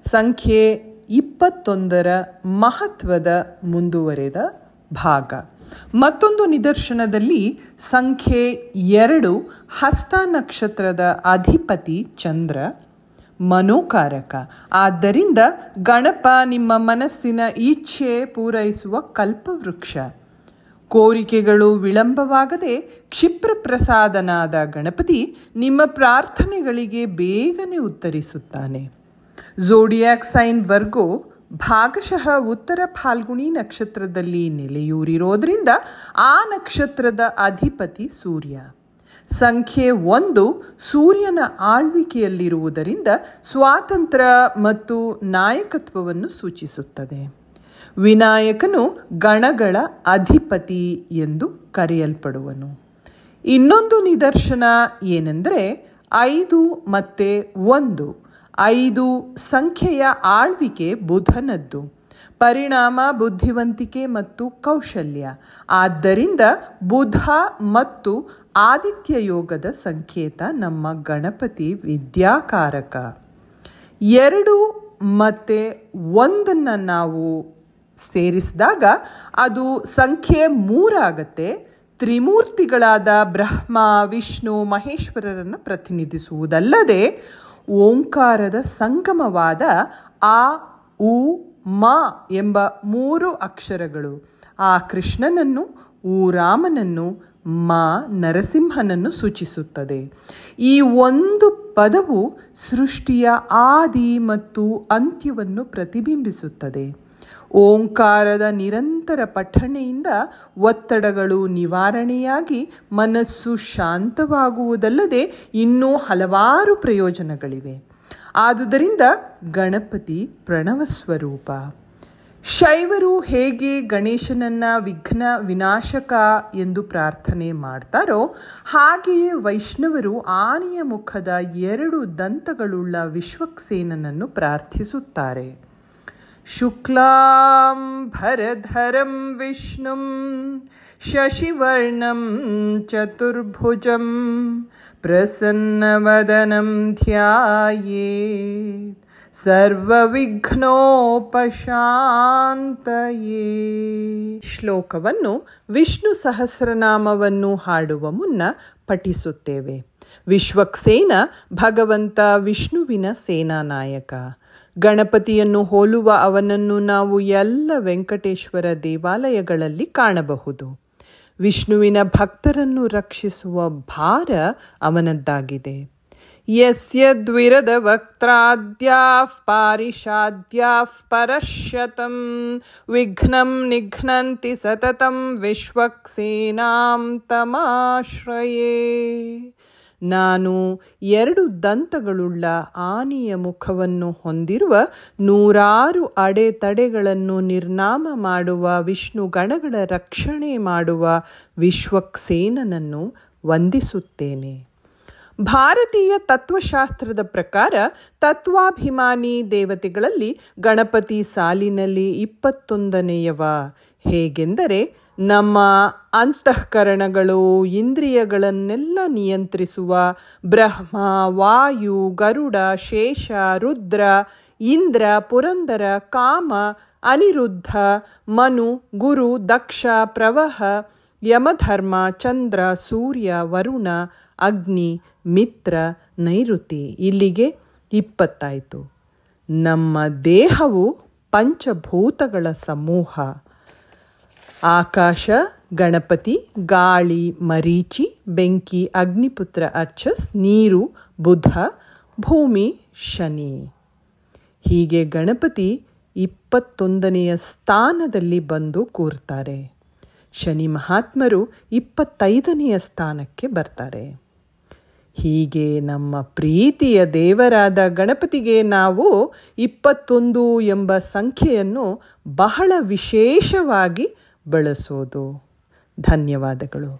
ಸಂಖ್ಯೆ 21ರ ಮಹತ್ವದ ಮುಂದುವರೆದ ಭಾಗ. ಮತ್ತೊಂದು ನಿದರ್ಶನದಲ್ಲಿ ಸಂಖ್ಯೆ 2 ಹಸ್ತ ನಕ್ಷತ್ರದ ಅಧಿಪತಿ ಚಂದ್ರ, ಮನೋಕಾರಕ. ಆದ್ದರಿಂದ ಗಣಪ ನಿಮ್ಮ ಮನಸ್ಸಿನ ಇಚ್ಛೆ ಪೂರೈಸುವ ಕಲ್ಪವೃಕ್ಷ. ಕೋರಿಕೆಗಳು ವಿಳಂಬವಾಗದೆ ಕ್ಷಿಪ್ರ ಪ್ರಸಾದನಾದ ಗಣಪತಿ ನಿಮ್ಮ ಪ್ರಾರ್ಥನೆಗಳಿಗೆ ಬೇಗನೆ ಉತ್ತರಿಸುತ್ತಾನೆ. ಝೋಡಿಯಾಕ್ ಸೈನ್ ವರ್ಗೋ ಭಾಗಶಃ ಉತ್ತರ ಫಾಲ್ಗುಣಿ ನಕ್ಷತ್ರದಲ್ಲಿ ನೆಲೆಯೂರಿರೋದ್ರಿಂದ ಆ ನಕ್ಷತ್ರದ ಅಧಿಪತಿ ಸೂರ್ಯ. ಸಂಖ್ಯೆ 1 ಸೂರ್ಯನ ಆಳ್ವಿಕೆಯಲ್ಲಿರುವುದರಿಂದ ಸ್ವಾತಂತ್ರ್ಯ ಮತ್ತು ನಾಯಕತ್ವವನ್ನು ಸೂಚಿಸುತ್ತದೆ. ವಿನಾಯಕನು ಗಣಗಳ ಅಧಿಪತಿ ಎಂದು ಕರೆಯಲ್ಪಡುವನು. ಇನ್ನೊಂದು ನಿದರ್ಶನ ಏನೆಂದರೆ 5 ಮತ್ತು 1. 5 ಸಂಖ್ಯೆಯ ಆಳ್ವಿಕೆ ಬುಧನದ್ದು. ಪರಿಣಾಮ ಬುದ್ಧಿವಂತಿಕೆ ಮತ್ತು ಕೌಶಲ್ಯ. ಆದ್ದರಿಂದ ಬುಧ ಮತ್ತು ಆದಿತ್ಯ ಯೋಗದ ಸಂಕೇತ ನಮ್ಮ ಗಣಪತಿ ವಿದ್ಯಾಕಾರಕ. 2 ಮತ್ತು 1 ನಾವು ಸೇರಿಸಿದಾಗ ಅದು ಸಂಖ್ಯೆ 3 ಆಗುತ್ತೆ. ತ್ರಿಮೂರ್ತಿಗಳಾದ ಬ್ರಹ್ಮ, ವಿಷ್ಣು, ಮಹೇಶ್ವರರನ್ನು ಪ್ರತಿನಿಧಿಸುವುದಲ್ಲದೆ ಓಂಕಾರದ ಸಂಗಮವಾದ ಆ, ಉ, ಮ ಎಂಬ 3 ಅಕ್ಷರಗಳು ಆ ಕೃಷ್ಣನನ್ನು, ಉ ರಾಮನನ್ನು, ಮ ನರಸಿಂಹನನ್ನು ಸೂಚಿಸುತ್ತದೆ. ಈ ಒಂದು ಪದವು ಸೃಷ್ಟಿಯ ಆದಿ ಮತ್ತು ಅಂತ್ಯವನ್ನು ಪ್ರತಿಬಿಂಬಿಸುತ್ತದೆ. ಓಂಕಾರದ ನಿರಂತರ ಪಠಣೆಯಿಂದ ಒತ್ತಡಗಳು ನಿವಾರಣೆಯಾಗಿ ಮನಸ್ಸು ಶಾಂತವಾಗುವುದಲ್ಲದೆ ಇನ್ನೂ ಹಲವಾರು ಪ್ರಯೋಜನಗಳಿವೆ. ಆದುದರಿಂದ ಗಣಪತಿ ಪ್ರಣವ ಸ್ವರೂಪ. ಶೈವರು ಹೇಗೆ ಗಣೇಶನನ್ನ ವಿಘ್ನ ವಿನಾಶಕ ಎಂದು ಪ್ರಾರ್ಥನೆ ಮಾಡ್ತಾರೋ ಹಾಗೆಯೇ ವೈಷ್ಣವರು ಆನೆಯ ಮುಖದ 2 ದಂತಗಳುಳ್ಳ ವಿಶ್ವಕ್ಸೇನನನ್ನು ಪ್ರಾರ್ಥಿಸುತ್ತಾರೆ. ಶುಕ್ಲಾಂ ಭರಧರಂ ವಿಷ್ಣುಂ ಶಶಿವರ್ಣಂ ಚತುರ್ಭುಜಂ ಪ್ರಸನ್ನವದನಂ ಧ್ಯಾಯೇತ್ ಸರ್ವವಿಘ್ನೋಪಶಾಂತಯೇ. ಶ್ಲೋಕವನ್ನು ವಿಷ್ಣು ಸಹಸ್ರನಾಮವನ್ನು ಹಾಡುವ ಮುನ್ನ ಪಠಿಸುತ್ತೇವೆ. ವಿಶ್ವಕ್ಸೇನ ಭಗವಂತ ವಿಷ್ಣುವಿನ ಸೇನಾನಾಯಕ. ಗಣಪತಿಯನ್ನು ಹೋಲುವ ಅವನನ್ನು ನಾವು ಎಲ್ಲ ವೆಂಕಟೇಶ್ವರ ದೇವಾಲಯಗಳಲ್ಲಿ ಕಾಣಬಹುದು. ವಿಷ್ಣುವಿನ ಭಕ್ತರನ್ನು ರಕ್ಷಿಸುವ ಭಾರ ಅವನದ್ದಾಗಿದೆ. ಯಸ್ಯ ದ್ವಿರದ ವಕ್ತ್ರಾದ್ಯಾಃ ಪಾರಿಷಾದ್ಯಾಃ ಪರಶ್ಯತಂ ವಿಘ್ನಂ ನಿಘ್ನಂತಿ ಸತತಂ ವಿಶ್ವಕ್ಸೇನಾಂ ತಮಾಶ್ರಯೇ. ನಾನು 2 ದಂತಗಳುಳ್ಳ ಆನೆಯ ಮುಖವನ್ನು ಹೊಂದಿರುವ 100 ಅಡೆತಡೆಗಳನ್ನು ನಿರ್ನಾಮ ಮಾಡುವ ವಿಷ್ಣು ಗಣಗಳ ರಕ್ಷಣೆ ಮಾಡುವ ವಿಶ್ವಕ್ಸೇನನನ್ನು ವಂದಿಸುತ್ತೇನೆ. ಭಾರತೀಯ ತತ್ವಶಾಸ್ತ್ರದ ಪ್ರಕಾರ ತತ್ವಾಭಿಮಾನಿ ದೇವತೆಗಳಲ್ಲಿ ಗಣಪತಿ ಸಾಲಿನಲ್ಲಿ 21ನೇಯವ. ಹೇಗೆಂದರೆ ನಮ್ಮ ಅಂತಃಕರಣಗಳು, ಇಂದ್ರಿಯಗಳನ್ನೆಲ್ಲ ನಿಯಂತ್ರಿಸುವ ಬ್ರಹ್ಮ, ವಾಯು, ಗರುಡ, ಶೇಷ, ರುದ್ರ, ಇಂದ್ರ, ಪುರಂದರ, ಕಾಮ, ಅನಿರುದ್ಧ, ಮನು, ಗುರು, ದಕ್ಷ, ಪ್ರವಹ, ಯಮಧರ್ಮ, ಚಂದ್ರ, ಸೂರ್ಯ, ವರುಣ, ಅಗ್ನಿ, ಮಿತ್ರ, ನೈಋತಿ. ಇಲ್ಲಿಗೆ 20 ಆಯಿತು. ನಮ್ಮ ದೇಹವು ಪಂಚಭೂತಗಳ ಸಮೂಹ. ಆಕಾಶ ಗಣಪತಿ, ಗಾಳಿ ಮರೀಚಿ, ಬೆಂಕಿ ಅಗ್ನಿಪುತ್ರ ಅರ್ಚಸ್, ನೀರು ಬುಧ, ಭೂಮಿ ಶನಿ. ಹೀಗೆ ಗಣಪತಿ 21ನೇಯ ಸ್ಥಾನದಲ್ಲಿ ಬಂದು ಕೂರ್ತಾರೆ. ಶನಿ ಮಹಾತ್ಮರು 25ನೇಯ ಸ್ಥಾನಕ್ಕೆ ಬರ್ತಾರೆ. ಹೀಗೆ ನಮ್ಮ ಪ್ರೀತಿಯ ದೇವರಾದ ಗಣಪತಿಗೆ ನಾವು 21 ಎಂಬ ಸಂಖ್ಯೆಯನ್ನು ಬಹಳ ವಿಶೇಷವಾಗಿ ಬಳಸೋದು. ಧನ್ಯವಾದಗಳು.